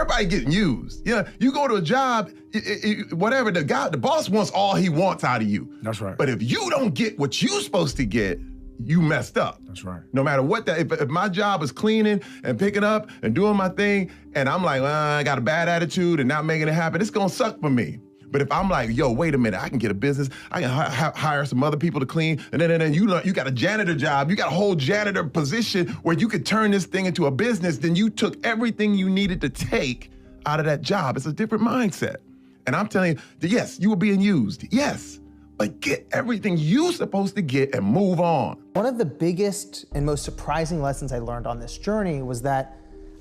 everybody getting used. Yeah, you go to a job, whatever, the boss wants all he wants out of you. That's right. But if you don't get what you're supposed to get, you messed up. That's right. No matter what if my job is cleaning and picking up and doing my thing, and I'm like, I got a bad attitude and not making it happen, it's gonna suck for me. But if I'm like, yo, wait a minute, I can get a business, I can hire some other people to clean, and then you got a janitor job, you got a whole janitor position where you could turn this thing into a business, then you took everything you needed to take out of that job. It's a different mindset. And I'm telling you, yes, you were being used, yes, but get everything you're supposed to get and move on. One of the biggest and most surprising lessons I learned on this journey was that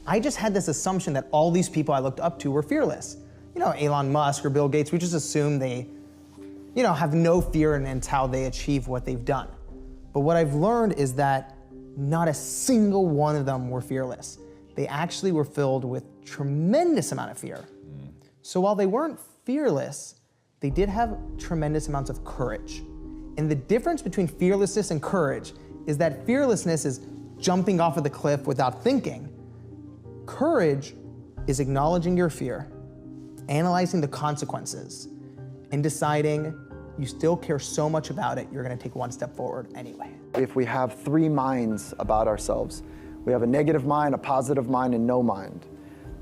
I just had this assumption that all these people I looked up to were fearless. You know, Elon Musk or Bill Gates, we just assume they, have no fear and it's how they achieve what they've done. But what I've learned is that not a single one of them were fearless. They actually were filled with tremendous amount of fear. So while they weren't fearless, they did have tremendous amounts of courage. And the difference between fearlessness and courage is that fearlessness is jumping off of the cliff without thinking. Courage is acknowledging your fear, analyzing the consequences, and deciding you still care so much about it, you're gonna take one step forward anyway. If we have three minds about ourselves, we have a negative mind, a positive mind, and no mind.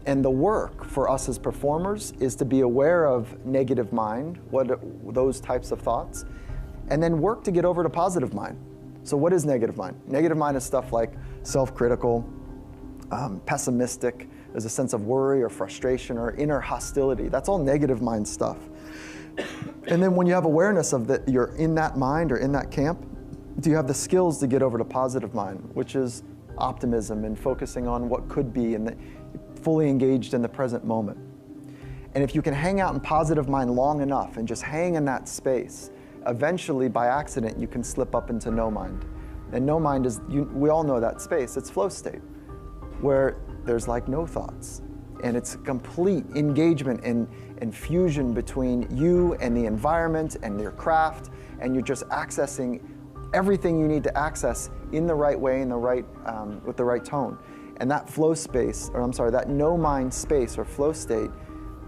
And the work for us as performers is to be aware of negative mind, those types of thoughts, and then work to get over to positive mind. So what is negative mind? Negative mind is stuff like self-critical, pessimistic. There's a sense of worry or frustration or inner hostility. That's all negative mind stuff. And then when you have awareness of that, you're in that mind or in that camp, do you have the skills to get over to positive mind, which is optimism and focusing on what could be and fully engaged in the present moment. And if you can hang out in positive mind long enough and just hang in that space, eventually by accident you can slip up into no mind. And no mind is, we all know that space, it's flow state, where there's like no thoughts. And it's complete engagement and fusion between you and the environment and your craft, and you're just accessing everything you need to access in the right way, in the right, with the right tone. And that flow space, or I'm sorry, that no mind space or flow state,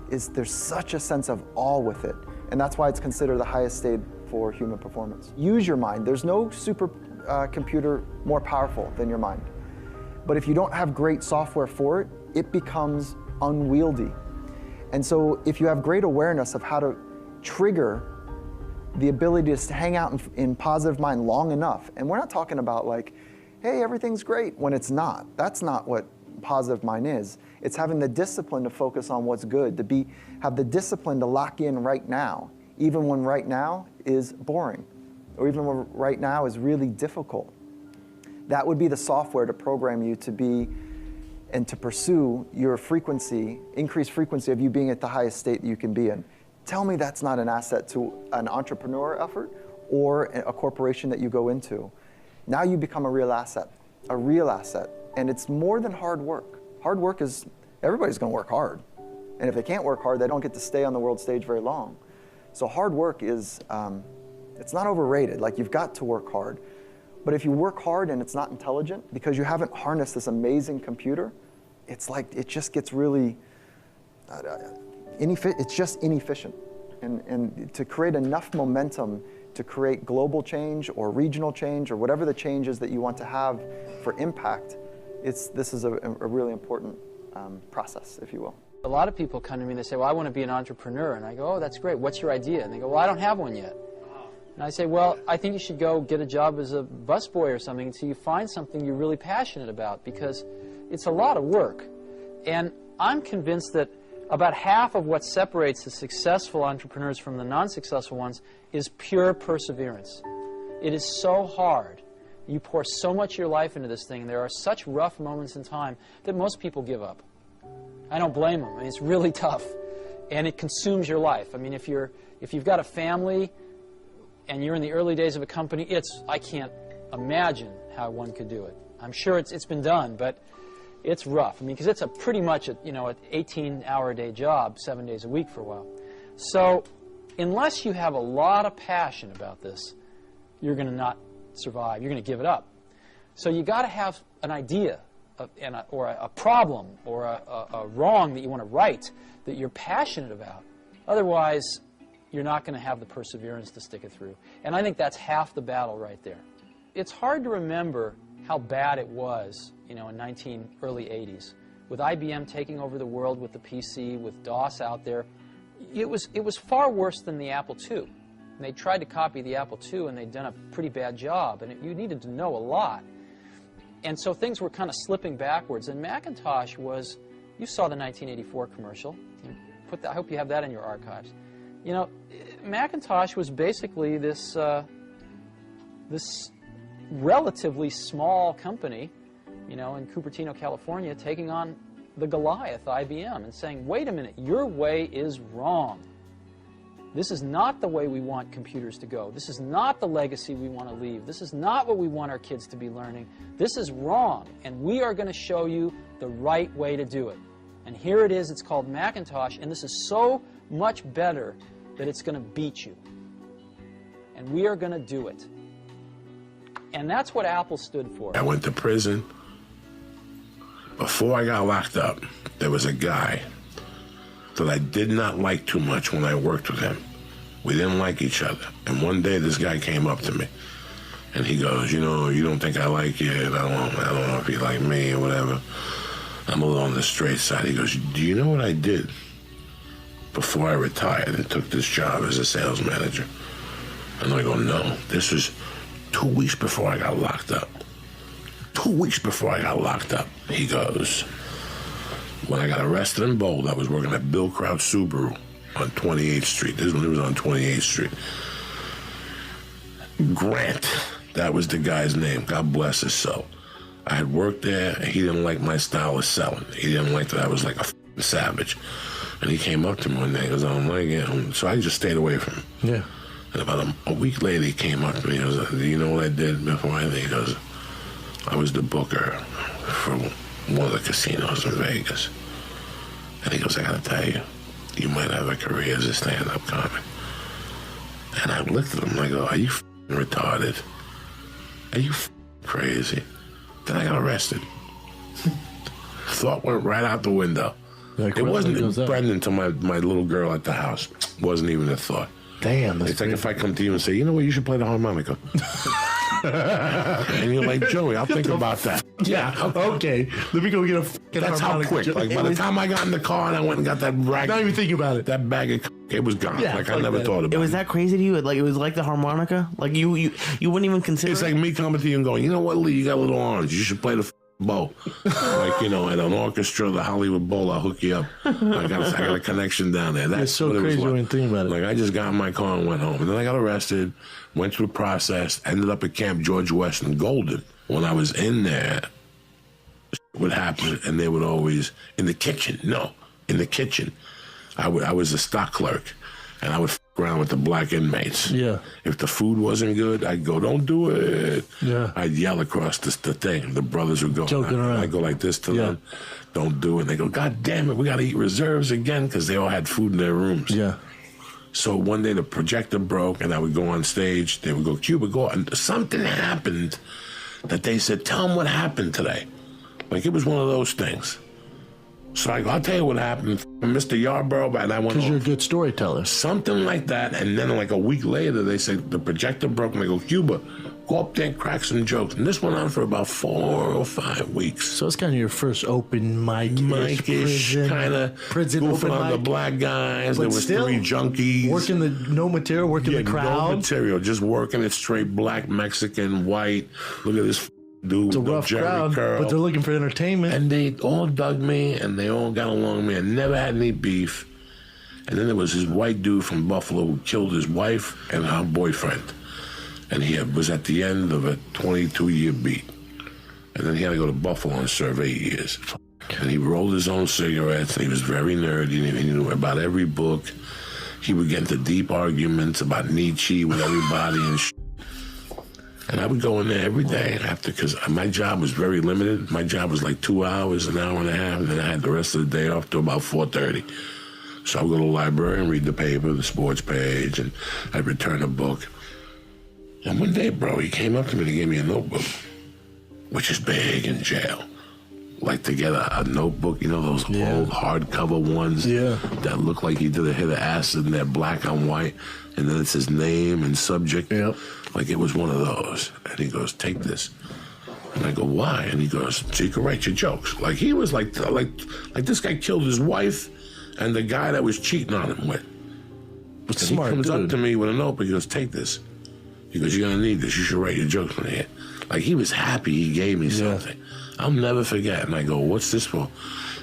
there's such a sense of awe with it. And that's why it's considered the highest state for human performance. Use your mind. There's no super computer more powerful than your mind. But if you don't have great software for it, it becomes unwieldy. And so if you have great awareness of how to trigger the ability to hang out in positive mind long enough, and we're not talking about like, hey, everything's great, when it's not. That's not what positive mind is. It's having the discipline to focus on what's good, have the discipline to lock in right now, even when right now is boring, or even when right now is really difficult. That would be the software to program you to be and to pursue your frequency, increased frequency of you being at the highest state that you can be in. Tell me that's not an asset to an entrepreneur effort or a corporation that you go into. Now you become a real asset, and it's more than hard work. Hard work is, everybody's gonna work hard. And if they can't work hard, they don't get to stay on the world stage very long. So hard work is, it's not overrated, like you've got to work hard. But if you work hard and it's not intelligent, because you haven't harnessed this amazing computer, it's like, it just gets really, it's just inefficient. And to create enough momentum to create global change or regional change or whatever the change is that you want to have for impact, this is a really important process, if you will. A lot of people come to me and they say, well, I want to be an entrepreneur. And I go, oh, that's great. What's your idea? And they go, well, I don't have one yet. And I say, well, I think you should go get a job as a busboy or something until you find something you're really passionate about, because it's a lot of work. And I'm convinced that about half of what separates the successful entrepreneurs from the non-successful ones is pure perseverance. It is so hard. You pour so much of your life into this thing, and there are such rough moments in time that most people give up. I don't blame them. I mean, it's really tough, and it consumes your life. I mean, if you've got a family and you're in the early days of a company, I can't imagine how one could do it. I'm sure it's been done, but it's rough. I mean, because it's pretty much an 18-hour-a-day job, 7 days a week for a while. So unless you have a lot of passion about this, you're going to not survive. You're going to give it up. So you got to have an idea or a problem or a wrong that you want to right that you're passionate about. Otherwise, you're not going to have the perseverance to stick it through. And I think that's half the battle right there. It's hard to remember how bad it was, you know, in early 80s, with IBM taking over the world with the PC, with DOS out there. It was far worse than the Apple II. And they tried to copy the Apple II, and they'd done a pretty bad job, and you needed to know a lot. And so things were kind of slipping backwards. And Macintosh was, you saw the 1984 commercial. I hope you have that in your archives. You know, Macintosh was basically this relatively small company, you know, in Cupertino, California, taking on the Goliath, IBM, and saying, wait a minute, your way is wrong. This is not the way we want computers to go. This is not the legacy we want to leave. This is not what we want our kids to be learning. This is wrong, and we are going to show you the right way to do it. And here it is. It's called Macintosh, and this is so much better that it's going to beat you. And we are going to do it. And that's what Apple stood for. I went to prison. Before I got locked up, there was a guy that I did not like too much when I worked with him. We didn't like each other. And one day this guy came up to me and he goes, you know, you don't think I like you, and I don't know if you like me or whatever. I'm a little on the straight side. He goes, do you know what I did before I retired and took this job as a sales manager? And I go, no. This was 2 weeks before I got locked up. 2 weeks before I got locked up. He goes, when I got arrested in Boulder, I was working at Bill Crouch Subaru on 28th Street. This one was on 28th Street. Grant, that was the guy's name. God bless his soul. I had worked there, and he didn't like my style of selling. He didn't like that I was like a savage. And he came up to me one day and goes, I don't like it. So I just stayed away from him. Yeah. And about a week later, he came up to me and goes, do you know what I did before anything? He goes, I was the booker for one of the casinos in Vegas. And he goes, I gotta tell you, you might have a career as a stand-up comic. And I looked at him and I go, are you retarded? Are you crazy? Then I got arrested. Thought went right out the window. Like, it wasn't that? Brendan to my little girl at the house. Wasn't even a thought. Damn. It's like if I come to you and say, you know what, you should play the harmonica. And you're like, Joey, I'll think about that. Yeah, okay. Let me go get a fucking That's how harmonica. quick. Like by the time I got in the car and I went and got that rag, Not even thinking about it. that bag of it was gone. Yeah, like I like never that. thought about It it. was that crazy to you? Like it was like the harmonica? Like you wouldn't even consider It's it? like me coming to you and going, you know what, Lee, you got a little orange. You should play the bow. Like, you know, at an orchestra, the Hollywood Bowl, I'll hook you up. I got a connection down there. That's It's so what it was crazy like. when you think about it. Like, I just got in my car and went home. And then I got arrested, went through the process, ended up at Camp George West in Golden. When I was in there, would happen, and they would always, in the kitchen, I was a stock clerk, and I would f around with the black inmates. Yeah. If the food wasn't good, I'd go, don't do it. Yeah. I'd yell across the thing. The brothers would go. Joking around. I'd go like this to Yeah. them, don't do it. And they go, God damn it, we got to eat reserves again, because they all had food in their rooms. Yeah. So one day the projector broke, and I would go on stage. They would go, Cuba, go. And something happened that they said, tell them what happened today. Like, it was one of those things. So I go, I'll tell you what happened. Mr. Yarborough, and I went Because you're a off. good storyteller. Something like that. And then like a week later, they said, the projector broke. And I go, Cuba, go up there and crack some jokes. And this went on for about 4 or 5 weeks. So it's kind of your first open mic-ish, Mike-ish, kind of prison goofing open on the mic. black guys. But There was still, 3 junkies. Working the no material, working the No crowd. material, just working it straight, black, Mexican, white. Look at this dude It's a with the rough Jerry crowd, curl. but they're looking for entertainment. And they all dug me, and they all got along with me. I never had any beef. And then there was this white dude from Buffalo who killed his wife and her boyfriend. And he was at the end of a 22-year beat. And then he had to go to Buffalo and serve 8 years. And he rolled his own cigarettes, and he was very nerdy, and he knew about every book. He would get into deep arguments about Nietzsche with everybody and And I would go in there every day after, because my job was very limited. My job was like 2 hours, an hour and a half, and then I had the rest of the day off till about 4:30. So I would go to the library and read the paper, the sports page, and I'd return a book. And one day, bro, he came up to me and he gave me a notebook, which is big in jail. like to get a notebook, you know, those old hardcover ones that look like he did a hit of acid and they're black on white, and then it says name and subject. Like it was one of those. And he goes, take this. And I go, why? And he goes, so you can write your jokes. Like he was like this guy killed his wife and the guy that was cheating on him with. But smart, he comes dude. up to me with a notebook. He goes, take this. He goes, you're gonna need this. You should write your jokes on here. Like he was happy he gave me something. I'll never forget. And I go, what's this for?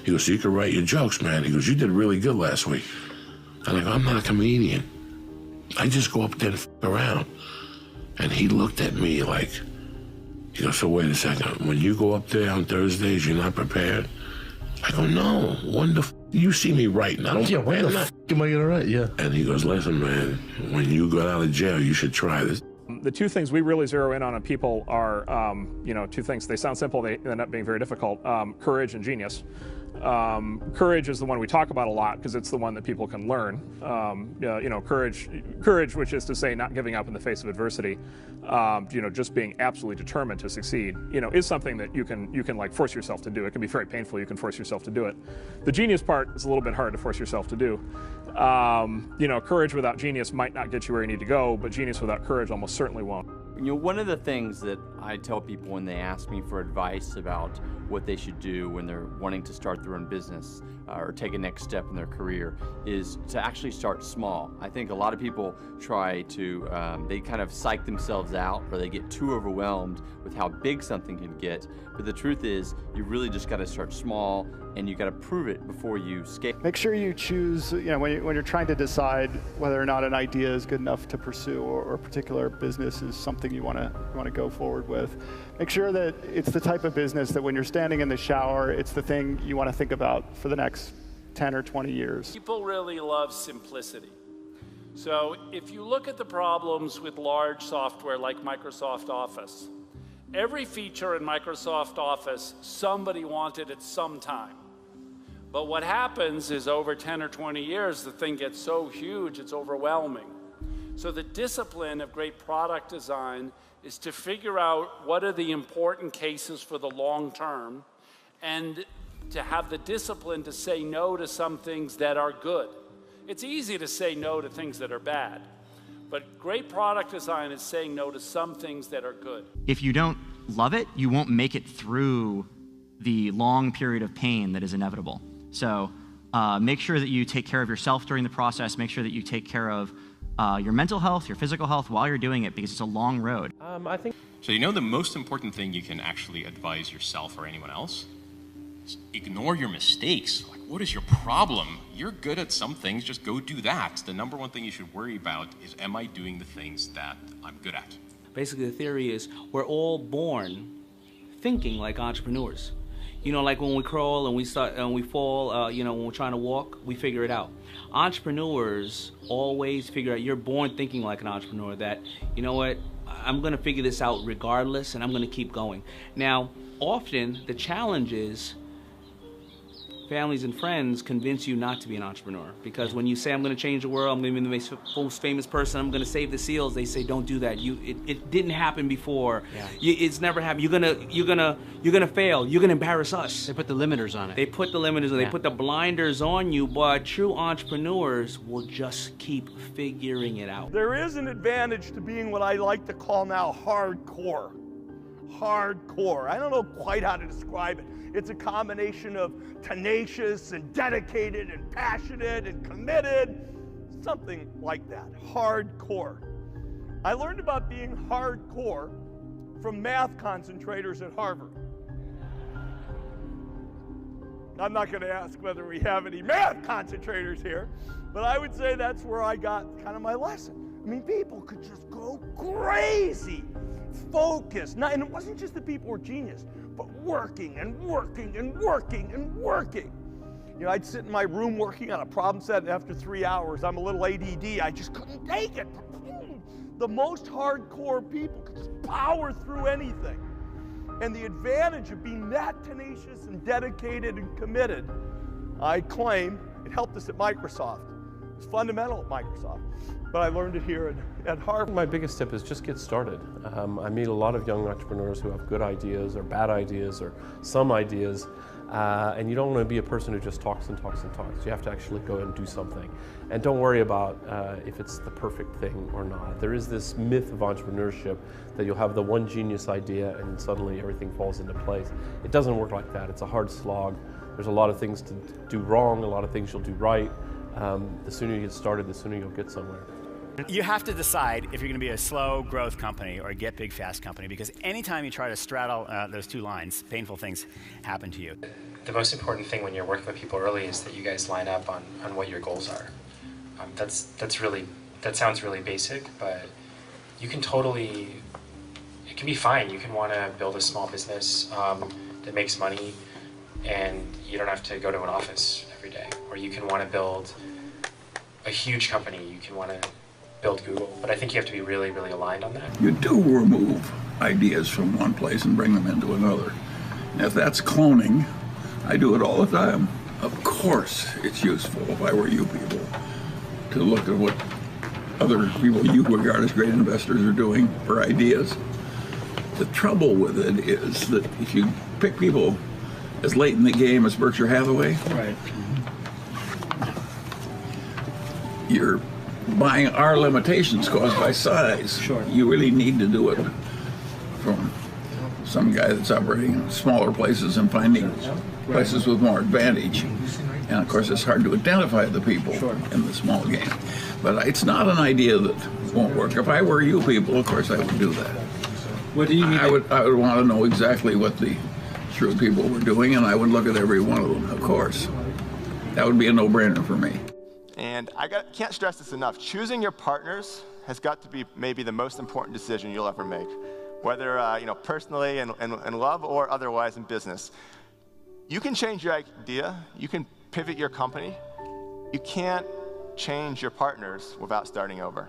He goes, so you can write your jokes, man. He goes, you did really good last week. And I go, I'm not a comedian. I just go up there and f around. And he looked at me like, he goes, so wait a second. When you go up there on Thursdays, you're not prepared? I go, no. When the f you see me writing? I don't when the f am I gonna write? And he goes, listen, man, when you go out of jail, you should try this. The two things we really zero in on people are, two things. They sound simple, they end up being very difficult. Courage and genius. Courage is the one we talk about a lot because it's the one that people can learn. Courage, which is to say not giving up in the face of adversity, just being absolutely determined to succeed, is something that you can like force yourself to do. It can be very painful. You can force yourself to do it. The genius part is a little bit hard to force yourself to do. Courage without genius might not get you where you need to go, but genius without courage almost certainly won't. One of the things that I tell people when they ask me for advice about what they should do when they're wanting to start their own business or take a next step in their career is to actually start small. I think a lot of people try to, they kind of psych themselves out or they get too overwhelmed with how big something can get. But the truth is, you really just got to start small and you got to prove it before you scale. Make sure you choose, when you're trying to decide whether or not an idea is good enough to pursue or a particular business is something you want to go forward with. Make sure that it's the type of business that when you're standing in the shower, it's the thing you want to think about for the next 10 or 20 years. People really love simplicity. So if you look at the problems with large software like Microsoft Office, every feature in Microsoft Office somebody wanted at some time. But what happens is over 10 or 20 years, the thing gets so huge, it's overwhelming. So the discipline of great product design is to figure out what are the important cases for the long term and to have the discipline to say no to some things that are good. It's easy to say no to things that are bad, but great product design is saying no to some things that are good. If you don't love it, you won't make it through the long period of pain that is inevitable. So make sure that you take care of yourself during the process, make sure that you take care of your mental health, your physical health while you're doing it because it's a long road. So the most important thing you can actually advise yourself or anyone else is ignore your mistakes. Like, what is your problem? You're good at some things, just go do that. The number one thing you should worry about is, am I doing the things that I'm good at? Basically, the theory is we're all born thinking like entrepreneurs. Like when we crawl and we start and we fall, when we're trying to walk, we figure it out. Entrepreneurs always figure out, you're born thinking like an entrepreneur that, I'm going to figure this out regardless and I'm going to keep going. Now, often the challenge is families and friends convince you not to be an entrepreneur because when you say I'm going to change the world, I'm going to be the most famous person, I'm going to save the seals, they say don't do that. It didn't happen before. Yeah. It's never happened. You're gonna fail. You're gonna embarrass us. They put the limiters on it. They put the limiters on. They put the blinders on you. But true entrepreneurs will just keep figuring it out. There is an advantage to being what I like to call now hardcore. Hardcore. I don't know quite how to describe it. It's a combination of tenacious and dedicated and passionate and committed, something like that, hardcore. I learned about being hardcore from math concentrators at Harvard. I'm not going to ask whether we have any math concentrators here, but I would say that's where I got kind of my lesson. I mean, people could just go crazy, focused. And it wasn't just that people were genius, but working and working and working and working. I'd sit in my room working on a problem set, and after 3 hours, I'm a little ADD, I just couldn't take it. The most hardcore people could just power through anything. And the advantage of being that tenacious and dedicated and committed, I claim, it helped us at Microsoft. It's fundamental at Microsoft. But I learned it here at Harvard. My biggest tip is just get started. I meet a lot of young entrepreneurs who have good ideas or bad ideas or some ideas, and you don't want to be a person who just talks and talks and talks. You have to actually go and do something. And don't worry about if it's the perfect thing or not. There is this myth of entrepreneurship that you'll have the one genius idea and suddenly everything falls into place. It doesn't work like that. It's a hard slog. There's a lot of things to do wrong, a lot of things you'll do right. The sooner you get started, the sooner you'll get somewhere. You have to decide if you're going to be a slow growth company or a get big fast company, because anytime you try to straddle those two lines, painful things happen to you. The most important thing when you're working with people early is that you guys line up on what your goals are. That sounds really basic, but you can totally, it can be fine. You can want to build a small business that makes money and you don't have to go to an office every day. Or you can want to build a huge company. You can want to build Google, but I think you have to be really, really aligned on that. You do remove ideas from one place and bring them into another. And if that's cloning, I do it all the time. Of course it's useful, if I were you people, to look at what other people you regard as great investors are doing for ideas. The trouble with it is that if you pick people as late in the game as Berkshire Hathaway, right, you're buying our limitations caused by size. Sure. You really need to do it from some guy that's operating in smaller places and finding places with more advantage. And of course, it's hard to identify the people in the small game. But it's not an idea that won't work. If I were you people, of course I would do that. What do you mean? I would want to know exactly what the shrewd people were doing, and I would look at every one of them, of course. That would be a no-brainer for me. And can't stress this enough. Choosing your partners has got to be maybe the most important decision you'll ever make, whether personally in love or otherwise in business. You can change your idea. You can pivot your company. You can't change your partners without starting over.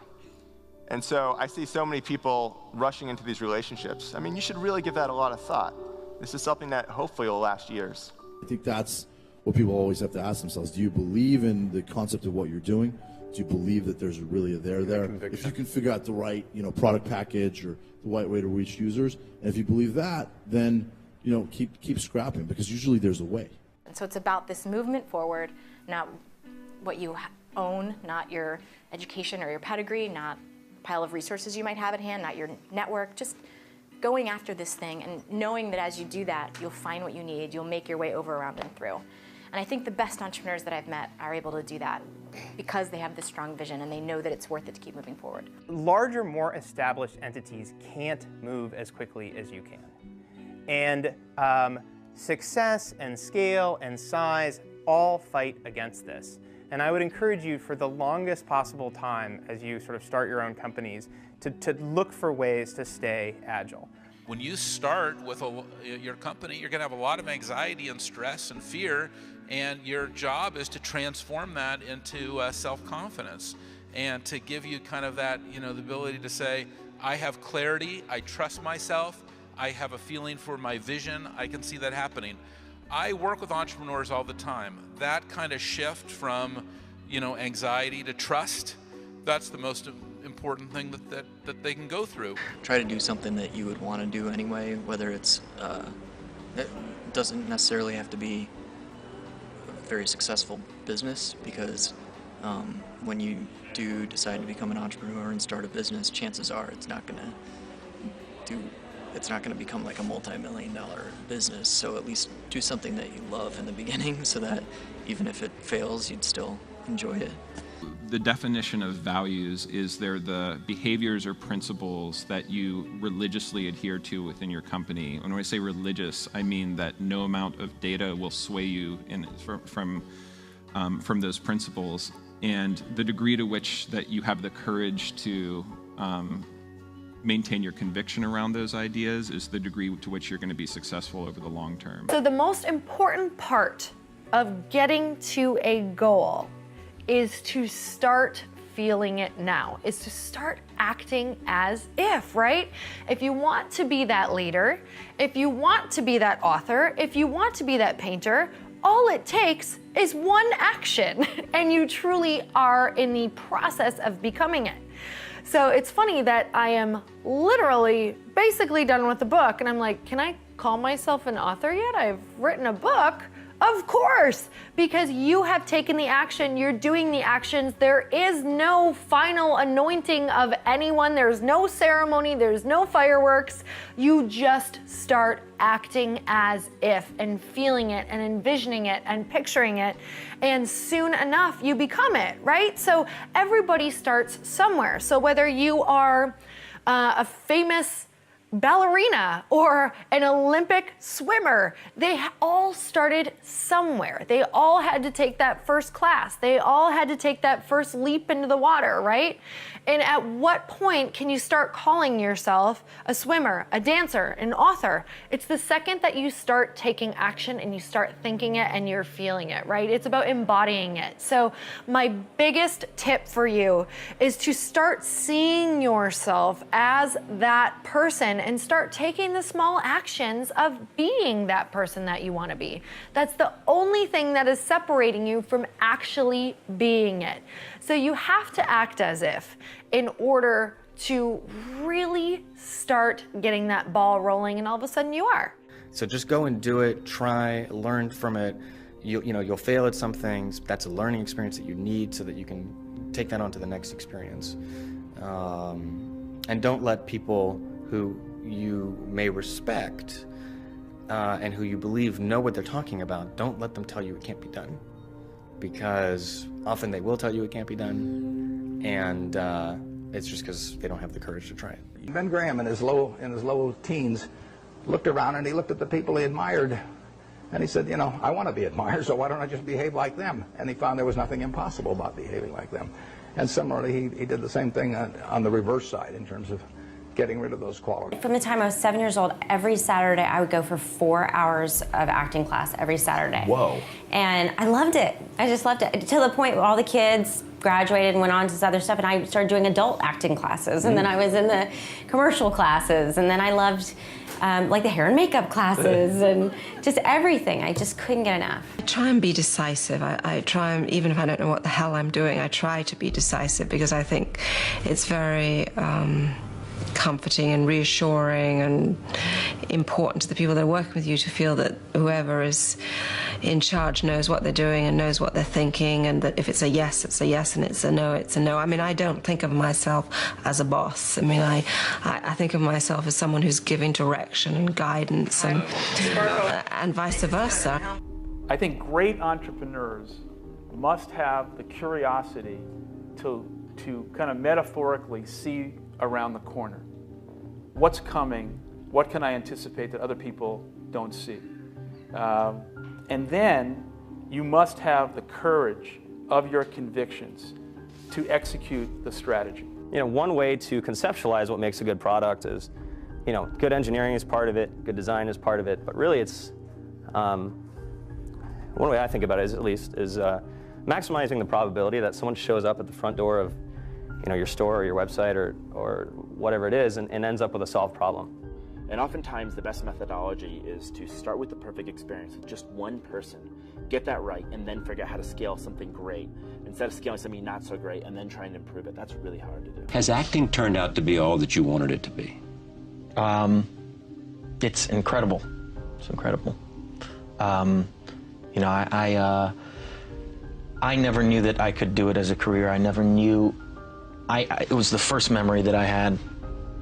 And so I see so many people rushing into these relationships. I mean, you should really give that a lot of thought. This is something that hopefully will last years. I think that's what people always have to ask themselves. Do you believe in the concept of what you're doing? Do you believe that there's really a there there? If you can figure out the right, product package or the right way to reach users, and if you believe that, then, keep scrapping, because usually there's a way. And so it's about this movement forward, not what you own, not your education or your pedigree, not a pile of resources you might have at hand, not your network, just going after this thing and knowing that as you do that, you'll find what you need, you'll make your way over, around, and through. And I think the best entrepreneurs that I've met are able to do that because they have this strong vision and they know that it's worth it to keep moving forward. Larger, more established entities can't move as quickly as you can. And success and scale and size all fight against this. And I would encourage you for the longest possible time as you sort of start your own companies to look for ways to stay agile. When you start with your company, you're going to have a lot of anxiety and stress and fear, and your job is to transform that into self-confidence and to give you kind of that, the ability to say, I have clarity, I trust myself, I have a feeling for my vision, I can see that happening. I work with entrepreneurs all the time. That kind of shift from, anxiety to trust, that's the most important thing that they can go through. Try to do something that you would want to do anyway, whether it doesn't necessarily have to be a very successful business, because when you do decide to become an entrepreneur and start a business, chances are it's not going to become like a multi-million-dollar business. So at least do something that you love in the beginning so that even if it fails, you'd still enjoy it. The definition of values is they're the behaviors or principles that you religiously adhere to within your company. When I say religious, I mean that no amount of data will sway you from those principles. And the degree to which that you have the courage to maintain your conviction around those ideas is the degree to which you're going to be successful over the long term. So the most important part of getting to a goal is to start feeling it now, is to start acting as if, right? If you want to be that leader, if you want to be that author, if you want to be that painter, all it takes is one action, and you truly are in the process of becoming it. So it's funny that I am literally basically done with the book, and I'm like, can I call myself an author yet? I've written a book. Of course, because you have taken the action, you're doing the actions. There is no final anointing of anyone. There's no ceremony, there's no fireworks. You just start acting as if and feeling it and envisioning it and picturing it. And soon enough, you become it, right? So everybody starts somewhere. So whether you are a famous ballerina or an Olympic swimmer, they all started somewhere. They all had to take that first class. They all had to take that first leap into the water, right? And at what point can you start calling yourself a swimmer, a dancer, an author? It's the second that you start taking action and you start thinking it and you're feeling it, right? It's about embodying it. So my biggest tip for you is to start seeing yourself as that person and start taking the small actions of being that person that you want to be. That's the only thing that is separating you from actually being it. So you have to act as if in order to really start getting that ball rolling, and all of a sudden you are. So just go and do it, try, learn from it. You'll fail at some things. That's a learning experience that you need so that you can take that on to the next experience. And don't let people who you may respect and who you believe know what they're talking about, don't let them tell you it can't be done. Because often they will tell you it can't be done, and it's just because they don't have the courage to try it. Ben Graham in his low teens looked around and he looked at the people he admired and he said, I want to be admired, so why don't I just behave like them? And he found there was nothing impossible about behaving like them. And similarly, he did the same thing on the reverse side in terms of getting rid of those qualities. From the time I was 7 years old, every Saturday I would go for 4 hours of acting class every Saturday. Whoa. And I loved it. I just loved it. To the point where all the kids graduated and went on to this other stuff, and I started doing adult acting classes, and then I was in the commercial classes, and then I loved like the hair and makeup classes and just everything. I just couldn't get enough. I try and be decisive. I try, and even if I don't know what the hell I'm doing, I try to be decisive because I think it's very comforting and reassuring and important to the people that are working with you to feel that whoever is in charge knows what they're doing and knows what they're thinking, and that if it's a yes, it's a yes, and it's a no, it's a no. I mean, I don't think of myself as a boss. I mean, I think of myself as someone who's giving direction and guidance and vice versa. I think great entrepreneurs must have the curiosity to kind of metaphorically see around the corner. What's coming? What can I anticipate that other people don't see? And then you must have the courage of your convictions to execute the strategy. One way to conceptualize what makes a good product is, good engineering is part of it, good design is part of it, but really it's, one way I think about it is maximizing the probability that someone shows up at the front door of your store or your website or whatever it is and ends up with a solved problem. And oftentimes the best methodology is to start with the perfect experience with just one person, get that right, and then figure out how to scale something great instead of scaling something not so great and then trying to improve it. That's really hard to do. Has acting turned out to be all that you wanted it to be? It's incredible. It's incredible. I never knew that I could do it as a career. I never knew. It was the first memory that I had.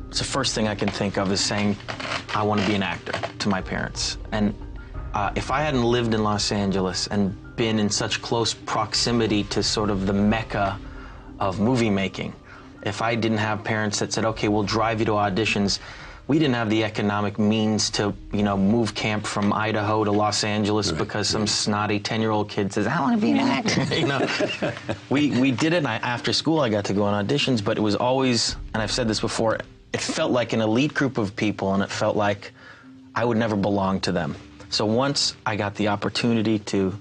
It's the first thing I can think of is saying, I want to be an actor to my parents. And if I hadn't lived in Los Angeles and been in such close proximity to sort of the mecca of movie making, if I didn't have parents that said, okay, we'll drive you to auditions, we didn't have the economic means to, move camp from Idaho to Los Angeles because some snotty 10-year-old kid says, I want to be an actor. We did it, and after school I got to go on auditions, but it was always, and I've said this before, it felt like an elite group of people, and it felt like I would never belong to them. So once I got the opportunity to,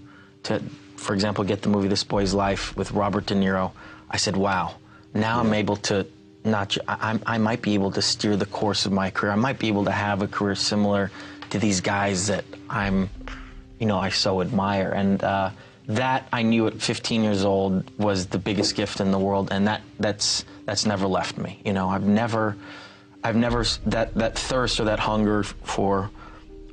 for example, get the movie This Boy's Life with Robert De Niro, I said, wow, now I'm able to I might be able to steer the course of my career. I might be able to have a career similar to these guys that I'm, I so admire. And that I knew at 15 years old was the biggest gift in the world, and that's never left me. I've never that thirst or that hunger for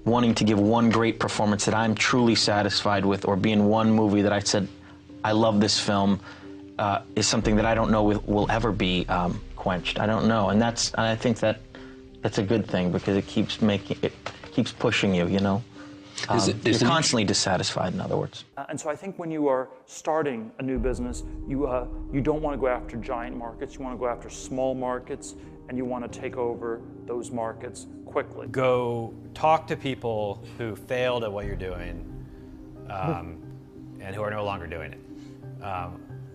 wanting to give one great performance that I'm truly satisfied with, or be in one movie that I said, I love this film, is something that I don't know will ever be quenched. I don't know, and I think that's a good thing, because it keeps pushing you. You're constantly dissatisfied, in other words. And so I think when you are starting a new business, you don't want to go after giant markets. You want to go after small markets, and you want to take over those markets quickly. Go talk to people who failed at what you're doing, and who are no longer doing it.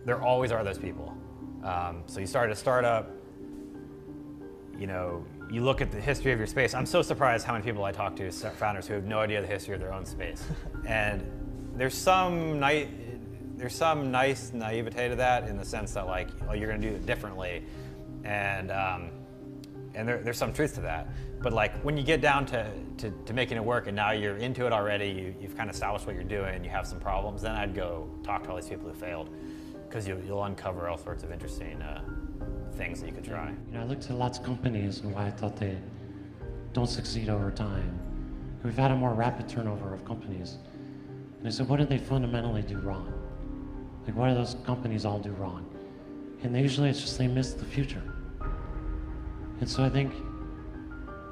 There always are those people. So you start a startup, you look at the history of your space. I'm so surprised how many people I talk to, founders who have no idea the history of their own space. And there's some nice naivete to that, in the sense that, like, oh, you're going to do it differently, and there's some truth to that. But like, when you get down to making it work, and now you're into it already, you've kind of established what you're doing, and you have some problems, then I'd go talk to all these people who failed, because you'll uncover all sorts of interesting things that you could try. I looked at lots of companies and why I thought they don't succeed over time. We've had a more rapid turnover of companies. And I said, what did they fundamentally do wrong? Like, what do those companies all do wrong? And usually it's just they miss the future. And so I think,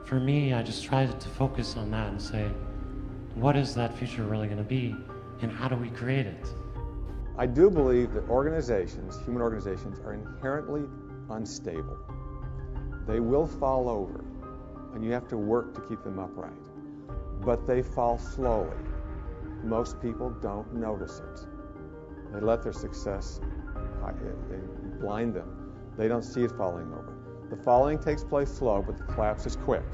for me, I just tried to focus on that and say, what is that future really going to be, and how do we create it? I do believe that organizations, human organizations, are inherently unstable. They will fall over, and you have to work to keep them upright. But they fall slowly. Most people don't notice it. They let their success blind them. They don't see it falling over. The falling takes place slow, but the collapse is quick.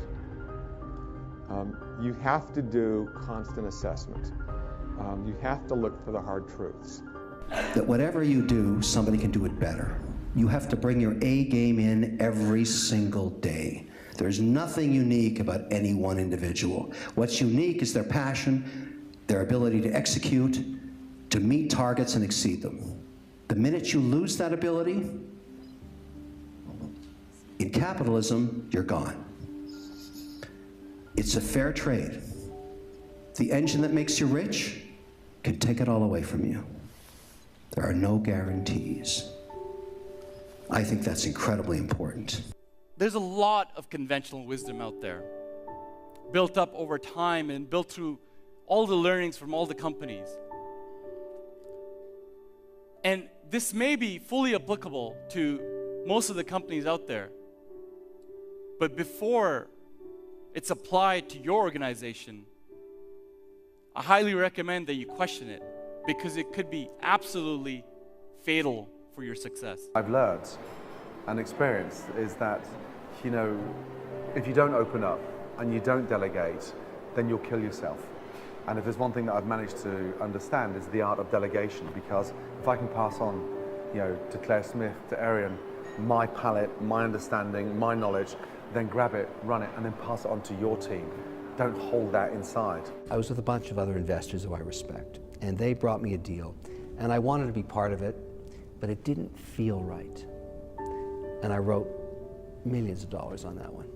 You have to do constant assessment. You have to look for the hard truths. That whatever you do, somebody can do it better. You have to bring your A game in every single day. There's nothing unique about any one individual. What's unique is their passion, their ability to execute, to meet targets and exceed them. The minute you lose that ability, in capitalism, you're gone. It's a fair trade. The engine that makes you rich can take it all away from you. There are no guarantees. I think that's incredibly important. There's a lot of conventional wisdom out there, built up over time and built through all the learnings from all the companies. And this may be fully applicable to most of the companies out there. But before it's applied to your organization, I highly recommend that you question it, because it could be absolutely fatal for your success. I've learned and experienced is that, if you don't open up and you don't delegate, then you'll kill yourself. And if there's one thing that I've managed to understand is the art of delegation, because if I can pass on, to Claire Smith, to Arian, my palette, my understanding, my knowledge, then grab it, run it, and then pass it on to your team. Don't hold that inside. I was with a bunch of other investors who I respect, and they brought me a deal, and I wanted to be part of it, but it didn't feel right. And I wrote millions of dollars on that one,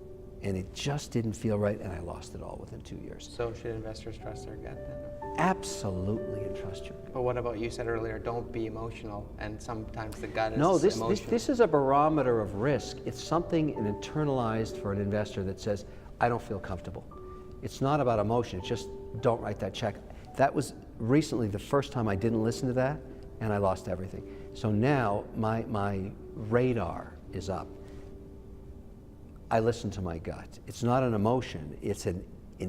and it just didn't feel right, and I lost it all within 2 years. So should investors trust their gut then? Absolutely, and trust your gut. But what about, you said earlier, don't be emotional, and sometimes the gut is emotional. No, this is a barometer of risk. It's something internalized for an investor that says, I don't feel comfortable. It's not about emotion, it's just don't write that check. That was recently the first time I didn't listen to that, and I lost everything. So now my radar is up. I listen to my gut. It's not an emotion, it's an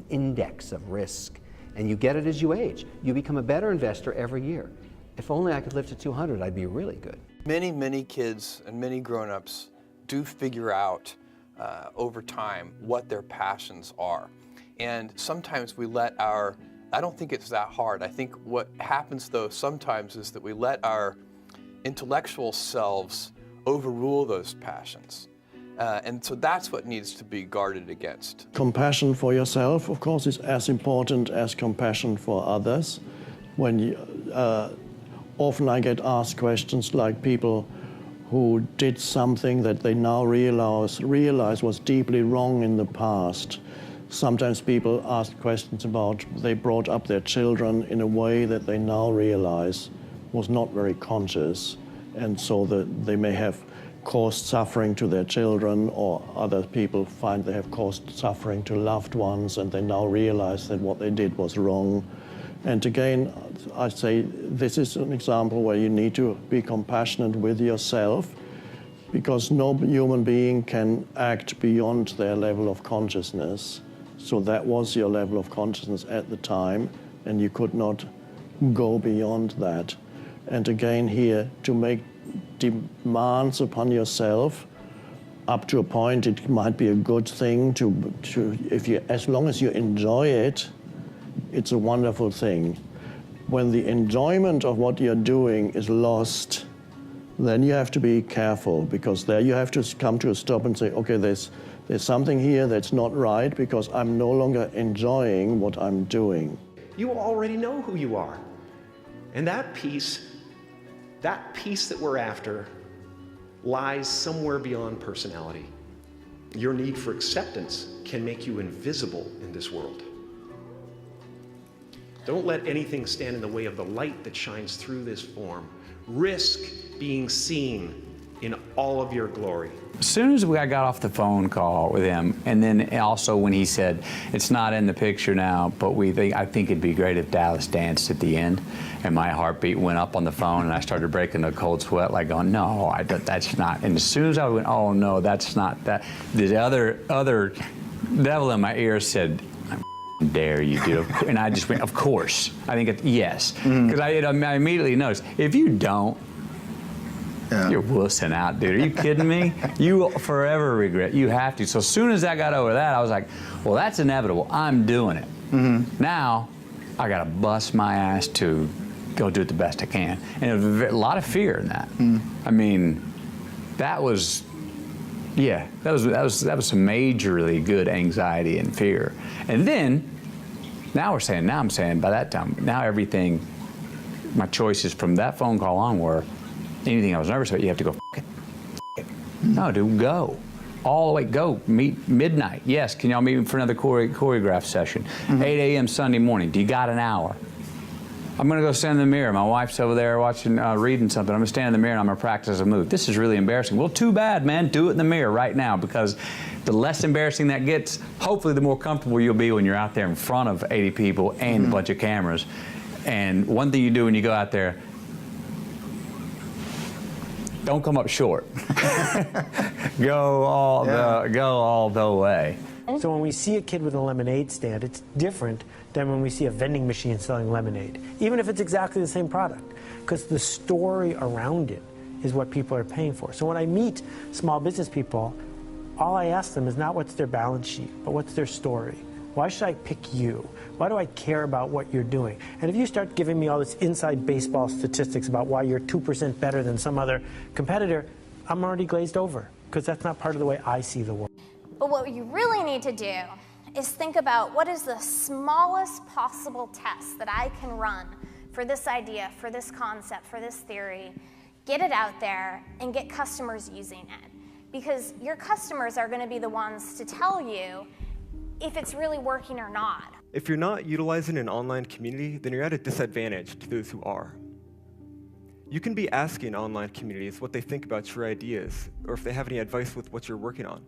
index of risk. And you get it as you age. You become a better investor every year. If only I could live to 200, I'd be really good. Many kids and many grown-ups do figure out over time what their passions are. And sometimes we let I don't think it's that hard. I think what happens though sometimes is that we let our intellectual selves overrule those passions. And so that's what needs to be guarded against. Compassion for yourself, of course, is as important as compassion for others. When you, often I get asked questions like people who did something that they now realize was deeply wrong in the past. Sometimes people ask questions about they brought up their children in a way that they now realize was not very conscious, and so that they may have caused suffering to their children, or other people find they have caused suffering to loved ones and they now realize that what they did was wrong. And again, I say this is an example where you need to be compassionate with yourself, because no human being can act beyond their level of consciousness. So that was your level of consciousness at the time, and you could not go beyond that. And again here, to make demands upon yourself, up to a point it might be a good thing to if you, as long as you enjoy it, it's a wonderful thing. When the enjoyment of what you're doing is lost, then you have to be careful, because there you have to come to a stop and say, okay, there's something here that's not right, because I'm no longer enjoying what I'm doing. You already know who you are. And that peace that we're after lies somewhere beyond personality. Your need for acceptance can make you invisible in this world. Don't let anything stand in the way of the light that shines through this form. Risk being seen in all of your glory. As soon as I got off the phone call with him, and then also when he said, it's not in the picture now, but I think it'd be great if Dallas danced at the end, and my heartbeat went up on the phone, and I started breaking a cold sweat, like going, no, that's not. And as soon as I went, oh no, that's not that, the other devil in my ear said, I dare you, dude. And I just went, of course. I think yes. Because I immediately noticed, if you don't, you're wussing out, dude. Are you kidding me? You will forever regret. You have to. So as soon as I got over that, I was like, well, that's inevitable. I'm doing it. Now, I got to bust my ass to go do it the best I can. And there was a lot of fear in that. I mean, that was, yeah, that was some majorly good anxiety and fear. And then, now I'm saying by that time, now everything, my choices from that phone call on were, anything I was nervous about, you have to go, f it. No, dude, go. All the way, go. Meet midnight. Yes, can y'all meet me for another choreograph session? 8 a.m. Sunday morning. Do you got an hour? I'm gonna go stand in the mirror. My wife's over there watching, reading something. I'm gonna stand in the mirror and I'm gonna practice a move. This is really embarrassing. Well, too bad, man. Do it in the mirror right now, because the less embarrassing that gets, hopefully the more comfortable you'll be when you're out there in front of 80 people and a bunch of cameras. And one thing you do when you go out there, don't come up short. Go all the way. So when we see a kid with a lemonade stand, it's different than when we see a vending machine selling lemonade, even if it's exactly the same product, because the story around it is what people are paying for. So when I meet small business people, all I ask them is not what's their balance sheet, but what's their story. Why should I pick you? Why do I care about what you're doing? And if you start giving me all this inside baseball statistics about why you're 2% better than some other competitor, I'm already glazed over, because that's not part of the way I see the world. But what you really need to do is think about what is the smallest possible test that I can run for this idea, for this concept, for this theory, get it out there, and get customers using it. Because your customers are going to be the ones to tell you if it's really working or not. If you're not utilizing an online community, then you're at a disadvantage to those who are. You can be asking online communities what they think about your ideas, or if they have any advice with what you're working on.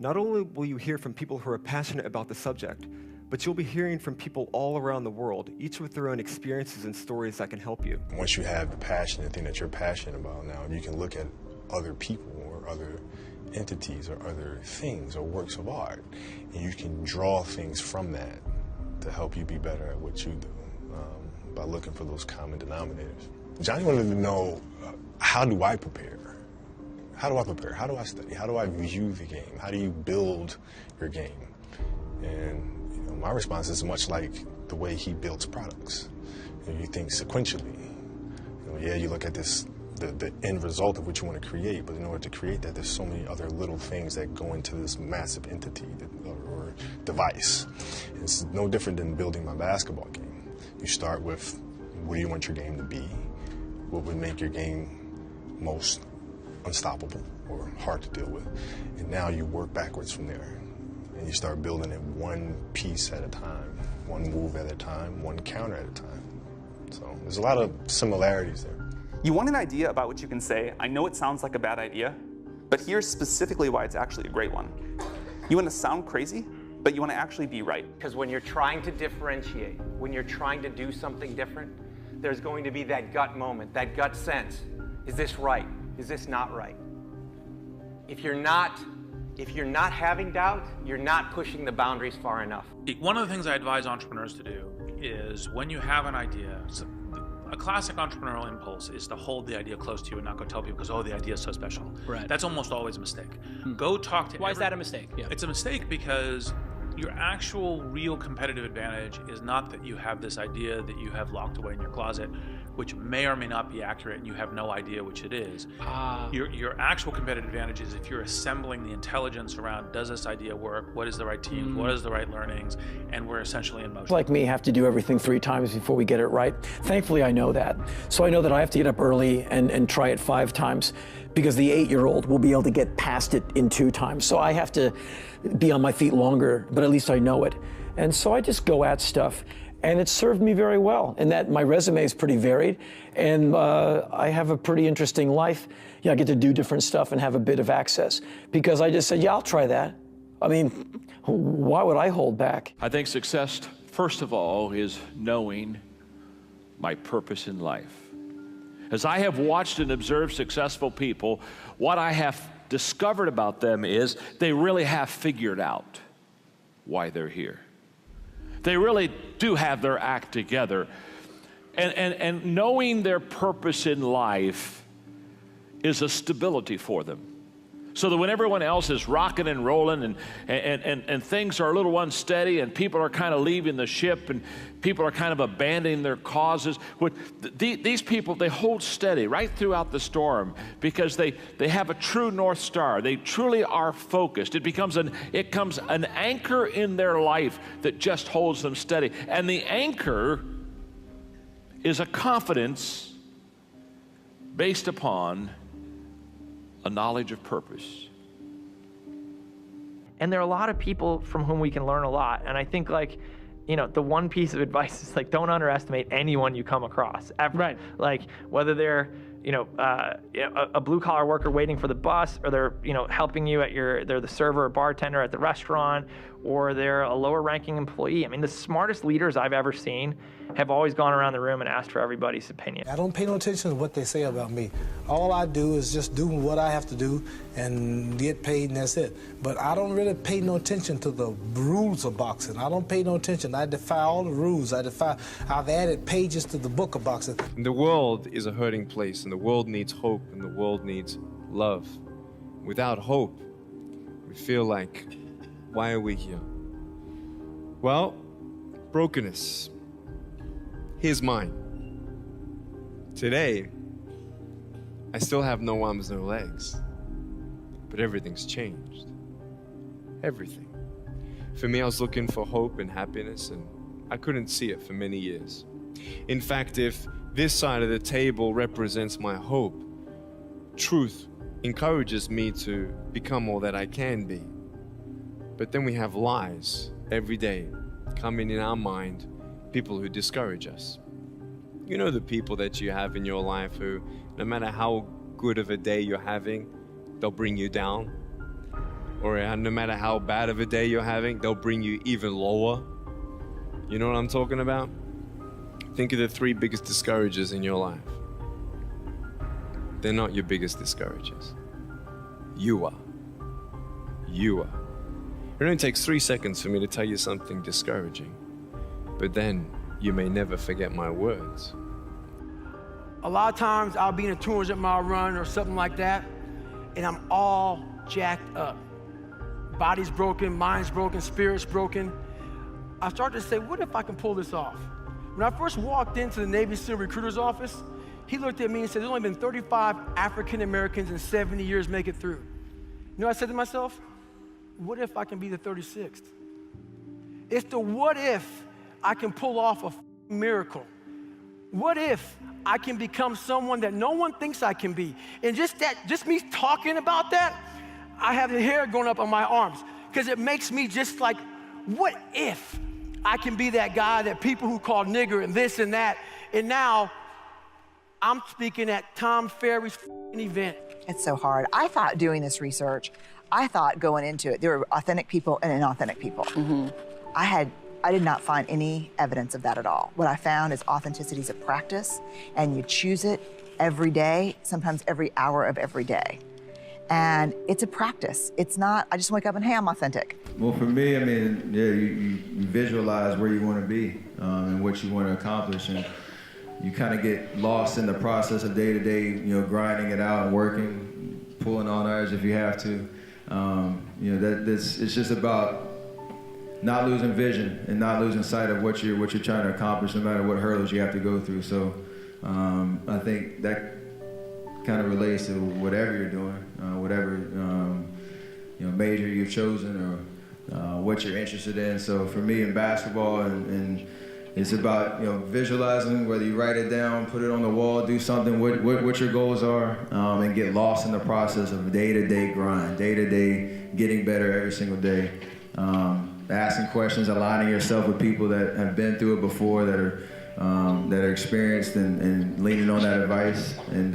Not only will you hear from people who are passionate about the subject, but you'll be hearing from people all around the world, each with their own experiences and stories that can help you. Once you have the passion, the thing that you're passionate about now, you can look at other people or other entities or other things or works of art, and you can draw things from that to help you be better at what you do by looking for those common denominators. Johnny wanted to know, how do I prepare? How do I prepare? How do I study? How do I view the game? How do you build your game? And my response is much like the way he builds products. You think sequentially. You look at this the end result of what you want to create. But in order to create that, there's so many other little things that go into this massive entity or device. And it's no different than building my basketball game. You start with, what do you want your game to be? What would make your game most unstoppable or hard to deal with? And now you work backwards from there. And you start building it one piece at a time, one move at a time, one counter at a time. So there's a lot of similarities there. You want an idea about what you can say. I know it sounds like a bad idea, but here's specifically why it's actually a great one. You want to sound crazy, but you want to actually be right. Because when you're trying to differentiate, when you're trying to do something different, there's going to be that gut moment, that gut sense. Is this right? Is this not right? If you're not having doubt, you're not pushing the boundaries far enough. One of the things I advise entrepreneurs to do is when you have an idea, a classic entrepreneurial impulse is to hold the idea close to you and not go tell people because, oh, the idea is so special. Right. That's almost always a mistake. Go talk to Why is that a mistake? Yeah. It's a mistake because your actual real competitive advantage is not that you have this idea that you have locked away in your closet, which may or may not be accurate and you have no idea which it is. Your actual competitive advantage is if you're assembling the intelligence around, does this idea work? What is the right team? What is the right learnings? And we're essentially in motion. Like me, have to do everything 3 times before we get it right. Thankfully, I know that. So I know that I have to get up early and try it 5 times because the 8-year-old will be able to get past it in 2 times. So I have to be on my feet longer, but at least I know it. And so I just go at stuff. And it served me very well in that my resume is pretty varied and I have a pretty interesting life. I get to do different stuff and have a bit of access because I just said, yeah, I'll try that. I mean, why would I hold back? I think success, first of all, is knowing my purpose in life. As I have watched and observed successful people, what I have discovered about them is they really have figured out why they're here. They really do have their act together. And knowing their purpose in life is a stability for them. So that when everyone else is rocking and rolling and things are a little unsteady and people are kind of leaving the ship and people are kind of abandoning their causes, these people, they hold steady right throughout the storm because they have a true North Star. They truly are focused. It becomes an anchor in their life that just holds them steady. And the anchor is a confidence based upon a knowledge of purpose. And there are a lot of people from whom we can learn a lot. And I think the one piece of advice is don't underestimate anyone you come across ever. Right. Like whether they're, a blue collar worker waiting for the bus, or they're, helping you they're the server or bartender at the restaurant, or they're a lower ranking employee. I mean, the smartest leaders I've ever seen have always gone around the room and asked for everybody's opinion. I don't pay no attention to what they say about me. All I do is just do what I have to do and get paid, and that's it. But I don't really pay no attention to the rules of boxing. I don't pay no attention. I defy all the rules. I've added pages to the book of boxing. The world is a hurting place, and the world needs hope, and the world needs love. Without hope, we feel like, why are we here? Well, brokenness. Here's mine. Today, I still have no arms, no legs. But everything's changed. Everything. For me, I was looking for hope and happiness, and I couldn't see it for many years. In fact, if this side of the table represents my hope, truth encourages me to become all that I can be. But then we have lies every day coming in our mind, people who discourage us. You know the people that you have in your life who, no matter how good of a day you're having, they'll bring you down. Or no matter how bad of a day you're having, they'll bring you even lower. You know what I'm talking about? Think of the 3 biggest discouragers in your life. They're not your biggest discouragers. You are. You are. It only takes 3 seconds for me to tell you something discouraging, but then you may never forget my words. A lot of times I'll be in a 200-mile run or something like that, and I'm all jacked up. Body's broken, mind's broken, spirit's broken. I started to say, what if I can pull this off? When I first walked into the Navy SEAL recruiter's office, He looked at me and said, there's only been 35 African Americans in 70 years make it through. You know what I said to myself? What if I can be the 36th? It's the what if I can pull off a miracle. What if I can become someone that no one thinks I can be? And just me talking about that, I have the hair going up on my arms because it makes me just like, what if I can be that guy that people who call nigger and this and that, and now I'm speaking at Tom Ferry's event. It's so hard. I thought doing this research, I thought going into it, there were authentic people and inauthentic people. I did not find any evidence of that at all. What I found is authenticity is a practice, and you choose it every day, sometimes every hour of every day. And it's a practice. It's not, I just wake up and, hey, I'm authentic. Well, for me, I mean, yeah, you visualize where you want to be and what you want to accomplish. And you kind of get lost in the process of day-to-day, you know, grinding it out and working, pulling on ours if you have to. You know, it's just about not losing vision and not losing sight of what you're trying to accomplish, no matter what hurdles you have to go through. So I think that kind of relates to whatever you're doing, whatever you know, major you've chosen or what you're interested in. So for me in basketball, and it's about, you know, visualizing, whether you write it down, put it on the wall, do something, what your goals are, and get lost in the process of day-to-day grind, day-to-day getting better every single day. Asking questions, aligning yourself with people that have been through it before, that are experienced, and leaning on that advice, and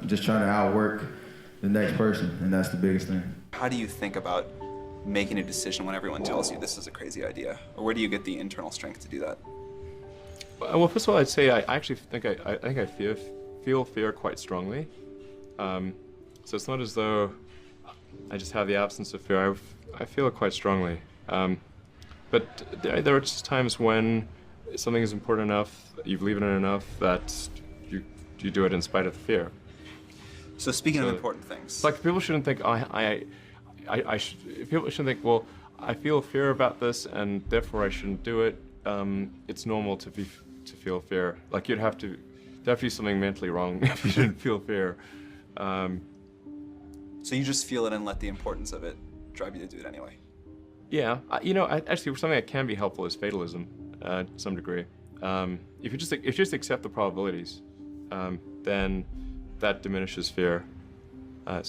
just trying to outwork the next person, and that's the biggest thing. How do you think about making a decision when everyone tells you this is a crazy idea? Or where do you get the internal strength to do that? Well, first of all, I'd say I actually think I feel fear quite strongly. So it's not as though I just have the absence of fear. I feel it quite strongly. But there are just times when something is important enough, you believe in it enough, that you do it in spite of the fear. So speaking of important things, like people shouldn't think people shouldn't think, well, I feel fear about this and therefore I shouldn't do it. It's normal to feel fear. Like there'd have to be something mentally wrong if you didn't feel fear. So you just feel it and let the importance of it drive you to do it anyway. Yeah, you know, actually, something that can be helpful is fatalism, to some degree. If you just accept the probabilities, then that diminishes fear. When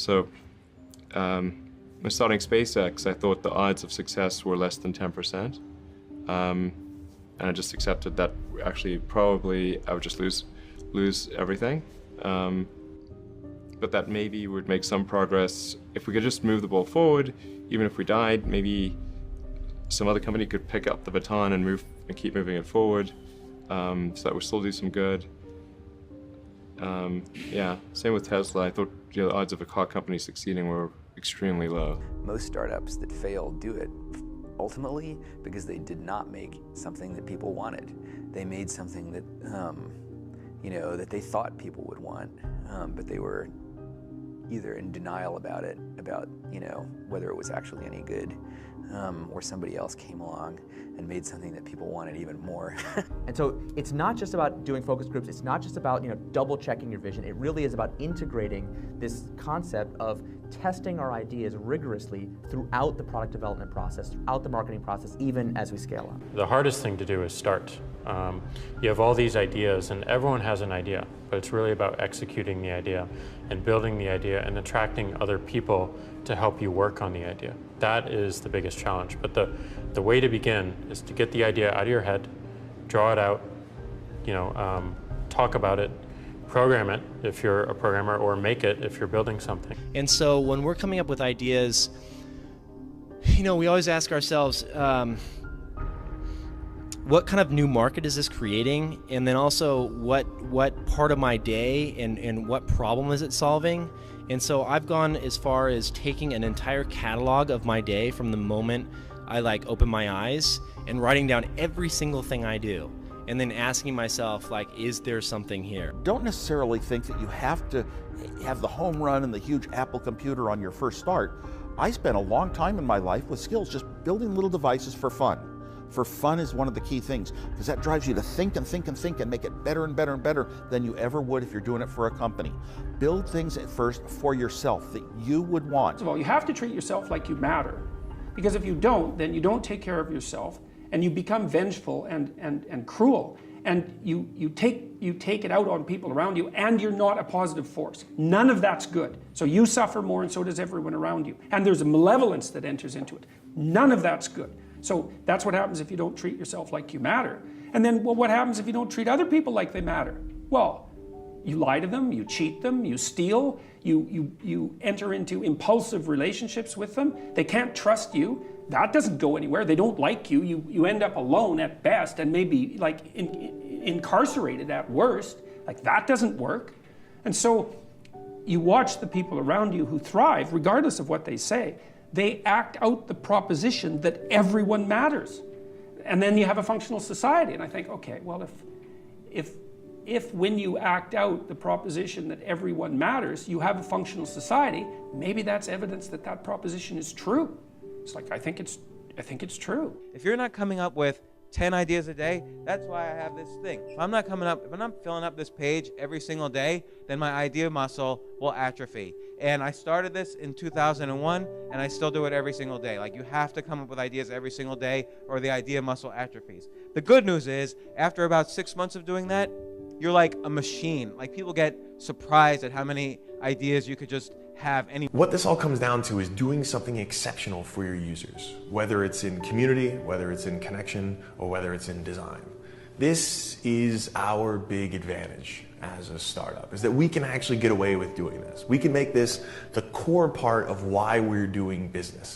starting SpaceX, I thought the odds of success were less than 10%, and I just accepted that actually probably I would just lose everything. But that maybe would make some progress if we could just move the ball forward. Even if we died, maybe some other company could pick up the baton and keep moving it forward, so that would still do some good. Yeah, same with Tesla. I thought, you know, the odds of a car company succeeding were extremely low. Most startups that fail do it ultimately because they did not make something that people wanted. They made something that, you know, that they thought people would want, but they were either in denial about it, about, you know, whether it was actually any good, or somebody else came along and made something that people wanted even more. And so it's not just about doing focus groups, it's not just about, you know, double checking your vision, it really is about integrating this concept of testing our ideas rigorously throughout the product development process, throughout the marketing process, even as we scale up. The hardest thing to do is start. You have all these ideas and everyone has an idea, but it's really about executing the idea and building the idea and attracting other people to help you work on the idea. That is the biggest challenge. But the way to begin is to get the idea out of your head, draw it out, you know, talk about it, program it if you're a programmer, or make it if you're building something. And so when we're coming up with ideas, you know, we always ask ourselves, what kind of new market is this creating? And then also what part of my day and what problem is it solving? And so I've gone as far as taking an entire catalog of my day from the moment I open my eyes and writing down every single thing I do. And then asking myself, is there something here? Don't necessarily think that you have to have the home run and the huge Apple computer on your first start. I spent a long time in my life with skills just building little devices for fun. for fun is one of the key things, because that drives you to think and think and think and make it better and better and better than you ever would if you're doing it for a company. Build things at first for yourself that you would want. First of all, you have to treat yourself like you matter, because if you don't, then you don't take care of yourself, and you become vengeful and cruel, and you take it out on people around you, and you're not a positive force. None of that's good. So you suffer more, and so does everyone around you. And there's a malevolence that enters into it. None of that's good. So that's what happens if you don't treat yourself like you matter. And then, well, what happens if you don't treat other people like they matter? Well, you lie to them, you cheat them, you steal, you enter into impulsive relationships with them. They can't trust you. That doesn't go anywhere. They don't like you. You end up alone at best, and maybe like incarcerated at worst. Like, that doesn't work. And so you watch the people around you who thrive, regardless of what they say. They act out the proposition that everyone matters. And then you have a functional society. And I think, okay, well, if when you act out the proposition that everyone matters, you have a functional society, maybe that's evidence that that proposition is true. It's like, I think it's true. If you're not coming up with 10 ideas a day, that's why I have this thing. If I'm not filling up this page every single day, then my idea muscle will atrophy. And I started this in 2001, and I still do it every single day. Like, you have to come up with ideas every single day, or the idea muscle atrophies. The good news is, after about 6 months of doing that, you're like a machine. Like, people get surprised at how many ideas you could just have. What this all comes down to is doing something exceptional for your users, whether it's in community, whether it's in connection, or whether it's in design. This is our big advantage as a startup, is that we can actually get away with doing this. We can make this the core part of why we're doing business.